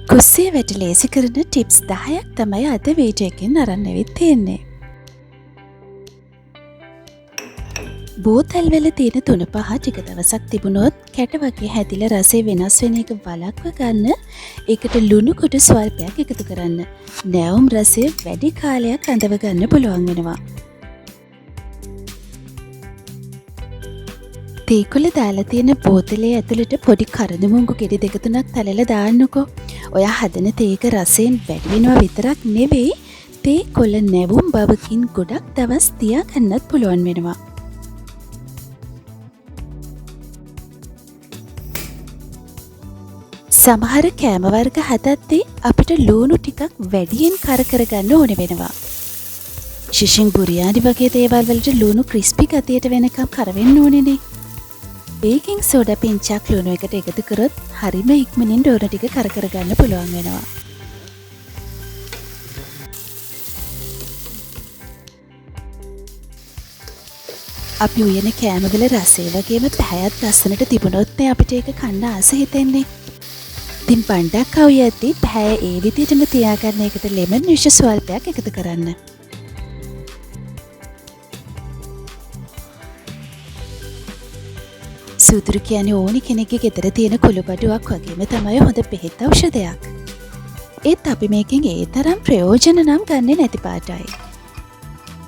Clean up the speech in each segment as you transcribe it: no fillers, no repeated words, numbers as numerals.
කුස්සිය වැට ලේසි කරන ටිප්ස් 10ක් තමයි අද වීඩියෝ එකෙන් අරන් ඇවිත් තියෙන්නේ. බෝතල් වල තියෙන තුන පහ ටික දවසක් තිබුණොත් කැට වගේ හැදිලා රසය වෙනස් වෙන එක වළක්ව ගන්න ඒකට ලුණු කුඩු ස්වල්පයක් එකතු කරන්න. නැවුම් රසය වැඩි කාලයක් රඳව ගන්න පුළුවන් වෙනවා. තේකොළ දාලා තියෙන බෝතලේ ඇතුළට පොඩි කරදමුංගු ගෙඩි දෙක තුනක් තලලා දාන්නකෝ. ඔයා හදන තේක රසයෙන් වැඩි වෙනවා විතරක් නෙවෙයි තේකොළ නැවුම් බවකින් ගොඩක් දවස් තියාගන්නත් පුළුවන් වෙනවා. සමහර කෑම වර්ග හදද්දී අපිට ලූණු ටිකක් වැඩියෙන් කරගන්න ඕන වෙනවා. ශිෂින් බුරියානි වගේ දේවල් වලට ලූණු ක්‍රිස්පි ගතියට වෙනකම් කරවෙන්න ඕනේනේ. බේකින් සෝඩා පිංචක් ලුණු එකට එකතු කරොත් හරිම ඉක්මනින් ඩෝන ටික කරගන්න පුළුවන් වෙනවා. අපි උයන කෑමවල රසය වගේම පැහැයත් ලස්සනට තිබුණොත් අපිට ඒක කන්න ආස හිතෙන්නේ. ඉතින් බණ්ඩක් කවියද්දී පැහැය ඒ විදිහටම තියාගන්න එකට ලෙමන් විෂ ස්වල්පයක් එකතු කරන්න. සූදුරු කියන්නේ ඕනි කෙනෙක්ගේ ගෙදර තියෙන කුළුබඩුවක් වගේම තමයි හොඳ බෙහෙත් ඖෂධයක්. ඒත් අපි මේකෙන් ඒ තරම් ප්‍රයෝජන නම් ගන්නෙ නැති පාටයි.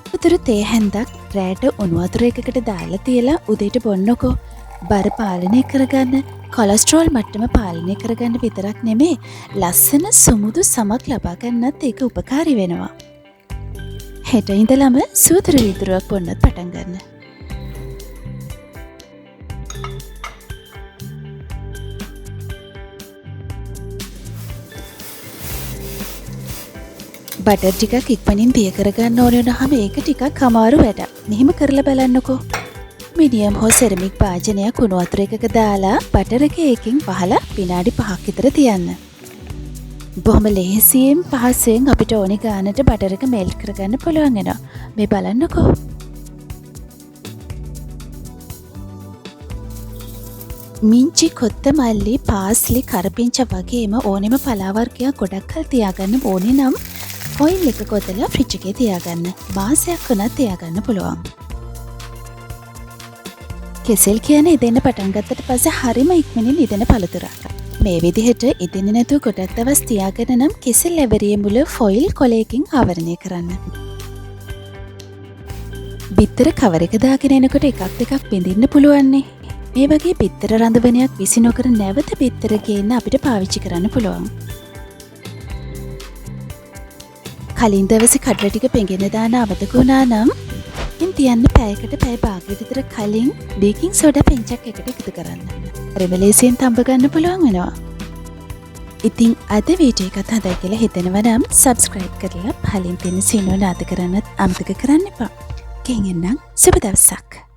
සූදුරු තේ හැන්දක් රෑට උණු වතුර එකකට දාලා තියලා උදේට බොන්නකෝ. බර පාලනය කරගන්න, කොලෙස්ටරෝල් මට්ටම පාලනය කරගන්න විතරක් නෙමේ ලස්සන සුමුදු සමක් ලබා ගන්නත් ඒක උපකාරී වෙනවා. හෙට ඉඳලම සූදුරු වීදුරුවක් බොන්නත් පටන් ගන්න. බටර් ටිකක් ඉක්මනින් දිය කරගන්න ඕන වුණාම ඒක ටිකක් අමාරු වැඩක්. මෙහෙම කරලා බලන්නකෝ. මීඩියම් හෝ සෙරමික් භාජනයක් උණු වතුර එකක දාලා බටර් එක ඒකෙන් වහලා විනාඩි 5ක් විතර තියන්න. බොහොම ලේසියෙන් පහසුවෙන් අපිට ඕනි ගානට බටර් එක මෙල්ට් කරගන්න පුළුවන් වෙනවා. මේ බලන්නකෝ. මිංචි, කොත්තමල්ලි, පාස්ලි, කරපිංච වගේම ඕනෙම පලා වර්ගයක් ගොඩක් කල් තියාගන්න ඕනේ නම් ෆොයිල් එක කොතලා ෆ්‍රිජ් එකේ තියාගන්න. මාසයක් වුණත් තියාගන්න පුළුවන්. කෙසෙල් කියන්නේ ඉදෙන්න පටන් ගත්තට පස්සේ හරිම ඉක්මනින් ඉදෙන පළතුරක්. මේ විදිහට ඉදෙන්නේ නැතුව ගොඩක් දවස් තියාගෙන නම් කෙසෙල් ලැබරිය මුල ෆොයිල් කොලයකින් ආවරණය කරන්න. බිත්තර කවර එක දාගෙන එනකොට එකක් දෙකක් බිඳින්න පුළුවන්නේ. මේ වගේ බිත්තර රඳවනයක් විසි නොකර නැවත බිත්තර ගේන්න අපිට පාවිච්චි කරන්න පුළුවන්. කලින් දවසේ කඩල ටික පෙඟෙන්න දාන අමතක වුණා නම් ඉතින් තියන්න පැයකට පැය භාගයක් විතර කලින් බේකින් සෝඩා පිංචක් එකට එකතු කරන්න. රෙවලේසියෙන් තඹ ගන්න පුළුවන් වෙනවා. ඉතින් අද වීඩියෝ එකත් හදයි කියලා හිතෙනවා නම් සබ්ස්ක්‍රයිබ් කරලා පහලින් තියෙන සීනුව නාද කරන්නත් අමතක කරන්න එපා. ගෙන් එන්නම් සුබ දවසක්.